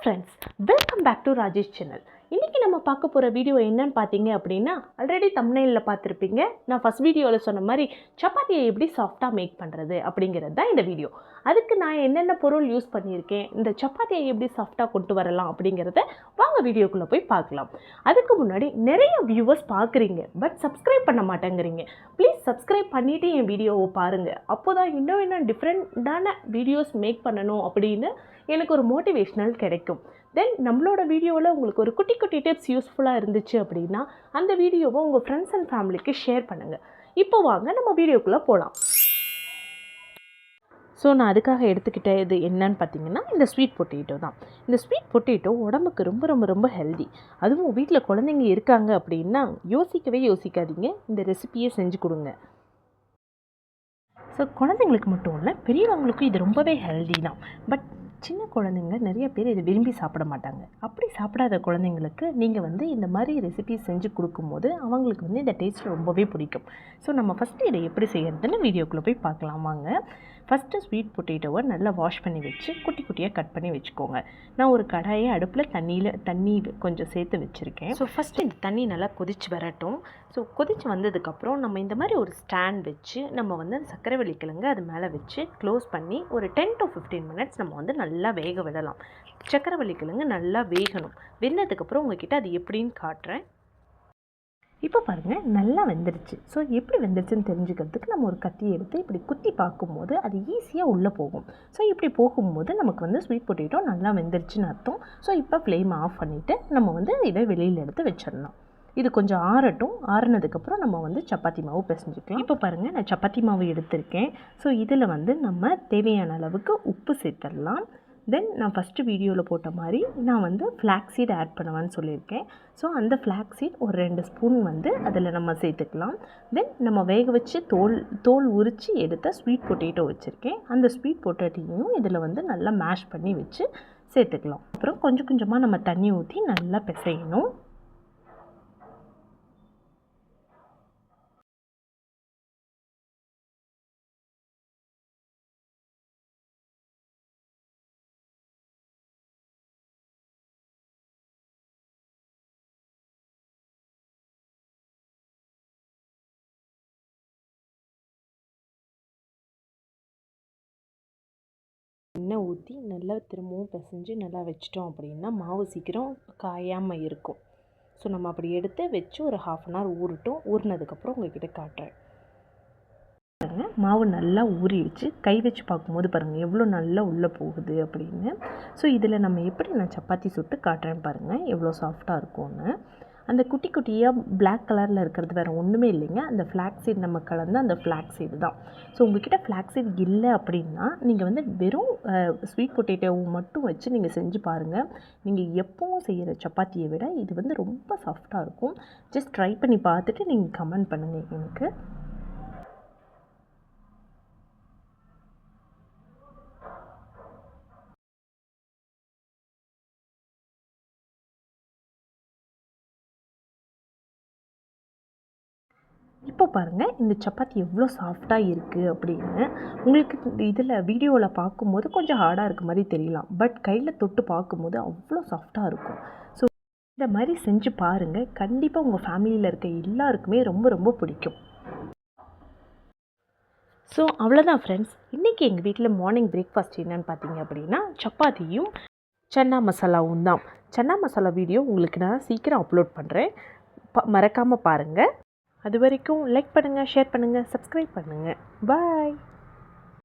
friends, welcome back to Rajesh channel. இன்னைக்கு நம்ம பார்க்க போற வீடியோ என்னன்னு பாத்தீங்க அப்படினா ஆல்ரெடி thumbnailல பார்த்திருப்பீங்க. நான் ஃபர்ஸ்ட் வீடியோல சொன்ன மாதிரி சப்பாத்தியை எப்படி சாஃப்ட்டா மேக் பண்றது அப்படிங்கிறது தான் இந்த வீடியோ. அதுக்கு நான் என்னென்ன பொருள் யூஸ் பண்ணியிருக்கேன், இந்த சப்பாத்தியை எப்படி சாஃப்ட்டா கொண்டு வரலாம் அப்படிங்கறத வாங்க வீடியோக்குள்ள போய் பார்க்கலாம். அதுக்கு முன்னாடி நிறைய வியூவர்ஸ் பார்க்கறீங்க பட் சப்ஸ்கிரைப் பண்ண மாட்டேங்கறீங்க. ப்ளீஸ் சப்ஸ்கிரைப் பண்ணிட்டு என் வீடியோவை பாருங்க. அப்போதான் இன்னும் டிஃபரண்டான வீடியோஸ் மேக் பண்ணனும் அப்படினு எனக்கு ஒரு மோட்டிவேஷனல் கிடைக்கும். தென் நம்மளோட வீடியோவில் உங்களுக்கு ஒரு குட்டி டிப்ஸ் யூஸ்ஃபுல்லாக இருந்துச்சு அப்படின்னா அந்த வீடியோவை உங்கள் ஃப்ரெண்ட்ஸ் அண்ட் ஃபேமிலிக்கு ஷேர் பண்ணுங்கள். இப்போ வாங்க நம்ம வீடியோக்குள்ளே போகலாம். ஸோ நான் அதுக்காக எடுத்துக்கிட்டது என்னன்னு பார்த்தீங்கன்னா இந்த ஸ்வீட் பொட்டேட்டோ தான். இந்த ஸ்வீட் பொட்டேட்டோ உடம்புக்கு ரொம்ப ரொம்ப ரொம்ப ஹெல்தி. அதுவும் வீட்டில் குழந்தைங்க இருக்காங்க அப்படின்னா யோசிக்காதீங்க, இந்த ரெசிபியை செஞ்சு கொடுங்க. ஸோ குழந்தைங்களுக்கு மட்டும் இல்லை, பெரியவங்களுக்கும் இது ரொம்பவே ஹெல்தி தான். பட் சின்ன குழந்தைங்க நிறைய பேர் இதை விரும்பி சாப்பிட மாட்டாங்க. அப்படி சாப்பிடாத குழந்தைங்களுக்கு நீங்கள் இந்த மாதிரி ரெசிபி செஞ்சு கொடுக்கும்போது அவங்களுக்கு இந்த டேஸ்ட் ரொம்பவே பிடிக்கும். ஸோ நம்ம ஃபஸ்ட்டு இதை எப்படி செய்யறதுன்னு வீடியோக்குள்ளே போய் பார்க்கலாம் வாங்க. ஃபஸ்ட்டு ஸ்வீட் பொட்டேட்டோவை நல்லா வாஷ் பண்ணி வச்சு குட்டி குட்டியாக கட் பண்ணி வச்சுக்கோங்க. நான் ஒரு கடாயை அடுப்பில் தண்ணி கொஞ்சம் சேர்த்து வச்சுருக்கேன். ஸோ ஃபஸ்ட்டு இந்த தண்ணி நல்லா கொதிச்சு வரட்டும். ஸோ கொதிச்சு வந்ததுக்கப்புறம் நம்ம இந்த மாதிரி ஒரு ஸ்டாண்ட் வச்சு நம்ம சர்க்கரைவள்ளி கிழங்கு அது மேலே வச்சு க்ளோஸ் பண்ணி ஒரு 10 to 15 மினிட்ஸ் நம்ம நல்லா வேக விடலாம். சர்க்கரைவள்ளி கிழங்கு நல்லா வேகணும். வெந்ததுக்கப்புறம் உங்ககிட்ட அது எப்படின்னு காட்டுறேன். இப்போ பாருங்கள், நல்லா வெந்துருச்சு. ஸோ எப்படி வெந்துருச்சுன்னு தெரிஞ்சுக்கிறதுக்கு நம்ம ஒரு கத்தி எடுத்து இப்படி குத்தி பார்க்கும்போது அது ஈஸியாக உள்ளே போகும். ஸோ இப்படி போகும்போது நமக்கு ஸ்வீட் பொட்டேட்டோ நல்லா வெந்துருச்சுன்னு அர்த்தம். ஸோ இப்போ ஃப்ளேம் ஆஃப் பண்ணிவிட்டு நம்ம இதை வெளியில் எடுத்து வச்சிடலாம். இது கொஞ்சம் ஆறட்டும். ஆறுனதுக்கப்புறம் நம்ம சப்பாத்தி மாவு பிசைஞ்சுக்கலாம். இப்போ பாருங்கள், நான் சப்பாத்தி மாவு எடுத்திருக்கேன். ஸோ இதில் நம்ம தேவையான அளவுக்கு உப்பு சேர்த்துடலாம். தென் நான் ஃபஸ்ட்டு வீடியோவில் போட்ட மாதிரி நான் ஃப்ளாக்ஸ் சீட் ஆட் பண்ணுவேன்னு சொல்லியிருக்கேன். ஸோ அந்த ஃப்ளாக்ஸ் சீட் ஒரு 2 ஸ்பூன் அதில் நம்ம சேர்த்துக்கலாம். தென் நம்ம வேக வச்சு தோல் உரித்து எடுத்த ஸ்வீட் பொட்டேட்டோ வச்சுருக்கேன். அந்த ஸ்வீட் பொட்டேட்டோவையும் இதில் நல்லா மேஷ் பண்ணி வச்சு சேர்த்துக்கலாம். அப்புறம் கொஞ்சம் கொஞ்சமாக நம்ம தண்ணி ஊற்றி நல்லா பிசையணும். எண்ணெய் ஊற்றி நல்லா திரும்பவும் பிசைஞ்சு நல்லா வச்சிட்டோம் அப்படின்னா மாவு சீக்கிரம் காயாமல் இருக்கும். ஸோ நம்ம அப்படி எடுத்து வச்சு ஒரு 1/2 hour ஊறட்டும். ஊறினதுக்கப்புறம் உங்கள்கிட்ட காட்டுறேன். பாருங்கள், மாவு நல்லா ஊறிடுச்சு. கை வச்சு பார்க்கும்போது பாருங்கள் எவ்வளோ நல்லா உள்ளே போகுது அப்படின்னு. ஸோ இதில் நம்ம எப்படி நான் சப்பாத்தி சுட்டு காட்டுறேன் பாருங்கள் எவ்வளோ சாஃப்டாக இருக்கும்னு. அந்த குட்டி குட்டியாக பிளாக் கலரில் இருக்கிறது வேறு ஒன்றுமே இல்லைங்க, அந்த ஃப்ளாக்ஸ் சீட் நம்ம கலந்து அந்த ஃப்ளாக்ஸ் சீடு தான். ஸோ உங்கள்கிட்ட ஃப்ளாக்ஸ் சீட் இல்லை அப்படின்னா நீங்கள் வெறும் ஸ்வீட் பொட்டேட்டோவை மட்டும் வச்சு நீங்கள் செஞ்சு பாருங்கள். நீங்கள் எப்பவும் செய்கிற சப்பாத்தியை விட இது ரொம்ப சாஃப்டாக இருக்கும். ஜஸ்ட் ட்ரை பண்ணி பார்த்துட்டு நீங்கள் கமெண்ட் பண்ணுங்கள் எனக்கு. இப்போ பாருங்கள் இந்த சப்பாத்தி எவ்வளோ சாஃப்டாக இருக்குது அப்படின்னு. உங்களுக்கு இதில் வீடியோவில் பார்க்கும்போது கொஞ்சம் ஹார்டாக இருக்க மாதிரி தெரியலாம். பட் கையில் தொட்டு பார்க்கும்போது அவ்வளோ சாஃப்டாக இருக்கும். ஸோ இந்த மாதிரி செஞ்சு பாருங்கள். கண்டிப்பாக உங்கள் ஃபேமிலியில் இருக்க எல்லாருக்குமே ரொம்ப ரொம்ப பிடிக்கும். ஸோ அவ்வளோதான் ஃப்ரெண்ட்ஸ், இன்றைக்கி எங்கள் வீட்டில் மார்னிங் பிரேக்ஃபாஸ்ட் என்னன்னு பார்த்தீங்க அப்படின்னா சப்பாத்தியும் சன்னா மசாலாவும் தான். சன்னா மசாலா வீடியோ உங்களுக்கு நான் சீக்கிரம் அப்லோட் பண்ணுறேன், மறக்காமல் பாருங்கள். அது வரைக்கும் லைக் பண்ணுங்கள், ஷேர் பண்ணுங்கள், சப்ஸ்கிரைப் பண்ணுங்கள். பாய்.